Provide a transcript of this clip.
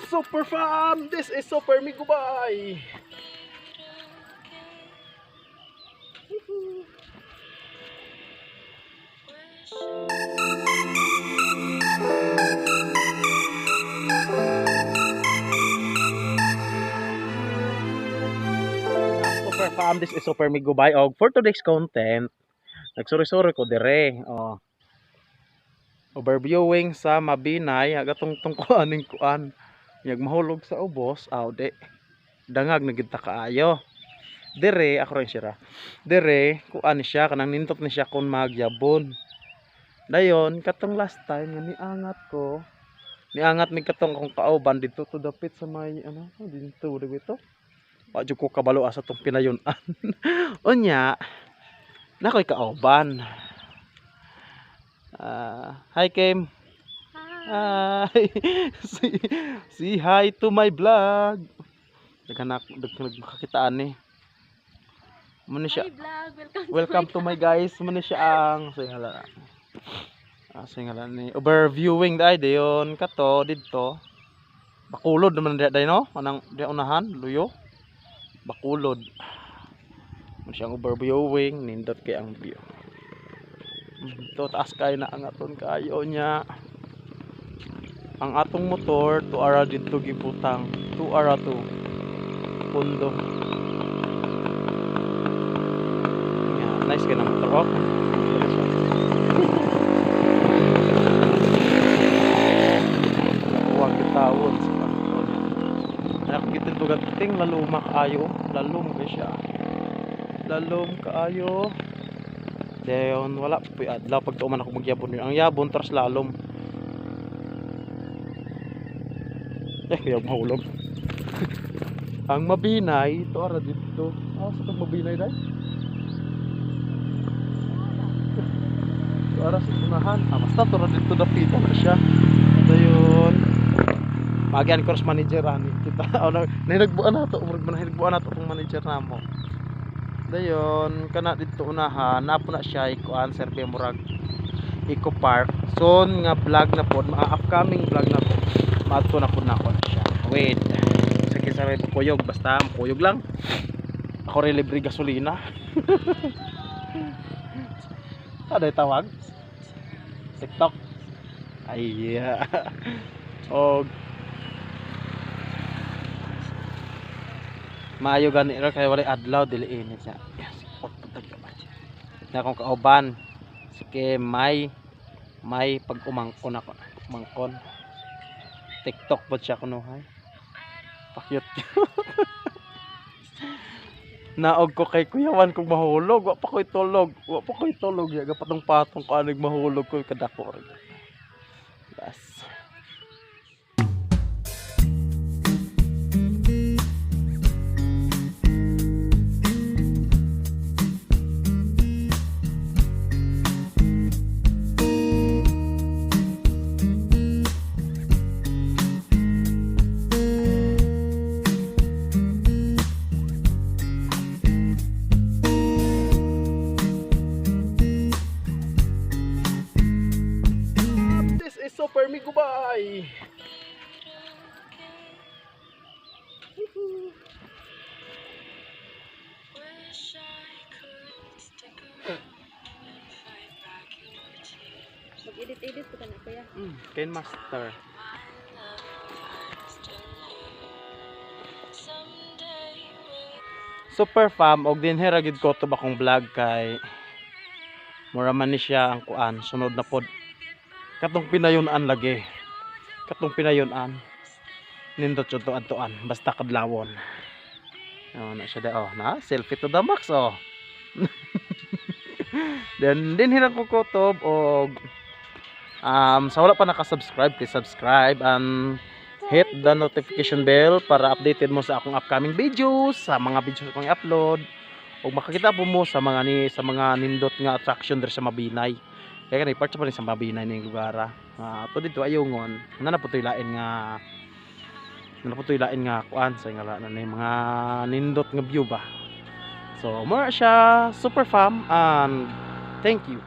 Super Farm! This is Super Migubay! Super Farm, this is Super Migubay. Og for today's content, nagsuri-suri ko dire. Overviewing sa Mabinay, agatong tungkuaning kuan. Yag mahulog sa ubos, di. Dangag na gid ta kaayo. Dire ako rin siya. Dire kuan siya kanang nintot ni siya kun magyabon. Dayon katong last time nga niangat ko. Niangat mi katong kong kauban dito to dapit sa may dito dito. Wa jud ko kabalo asa tong pinayon-an. Unya nakoy kauban. Hi Kim. Hi. See hi to my vlog. Daghan nagmakakitaan ni. Muna siya. Welcome to my guys. Muna siya ang singalan ni overviewing dai dayon kato didto. Bakulod naman dai no. Anang di unahan luyo. Bakulod. Muna siya ang overviewing nindot kay ang view. Ito taas kay na ang aton kayo nya. Ang atong motor to ara dito gibutang. To ara to pundo. Nice ka ng motor. Huwag kitawon sa kanton. Nakikita ito gating laluma kaayo. Lalum ka siya. Lalum kaayo. Dayon wala po adlaw pag tuman ako magyabon. Ang yabon tras lalom. Kaya mahulog. Ang Mabinay, ito ara dito. Sa Mabinay dai. Ara sa unahan. Basta to ra dito dapitan na siya. Dayon. Magian course manager ani kita. Nahigbuan nato, murag nahigbuan nato tong manager namo. Dayon kana dito unahan, napo na siya ikuan serve murag Eco Park. Son nga vlog na pod, upcoming vlog na pod. Maadto na pod nako siya. Wait. Sige sa may puyog, basta puyog lang. Ako rin libre gasolina. Ada tawag? TikTok. Ay. Og maayo gani ra kay wala adlaw dili init siya. Yes. Na akong kauban. Sige may pag umangkon ako. Umangkon. TikTok pod siya kuno hay. Pakyut. Naog ko kay kuyawan kog mahulog, wa pa koy tulog. Wa pa koy tulog ya patong-patong ko anig mahulog ko kadako. Yes. Super Migubay. Mag-edit ko na kuya. Ken Master. Super Farm og din hera gid ko to bakong vlog kay mura man ni siya ang kuan sunod na pod. Katong pinayon-an lagi. Katong pinayon-an. Nindot jud to adtoan basta kadlawon. Na siya da na selfie to the max Then din hirang ko kutob og sa wala pa naka-subscribe, please subscribe and hit the notification bell para updated mo sa akong upcoming videos, sa mga videos kong i-upload ug makakita po mo sa mga nindot nga attraction diri sa Mabinay. Kaya kanay part pa rin sa Mabinay ning lugar. Ato dito ayungon. Nanaputoy lain nga kuan sa ngala na mga nindot nga view ba. So, more siya Super Farm and thank you.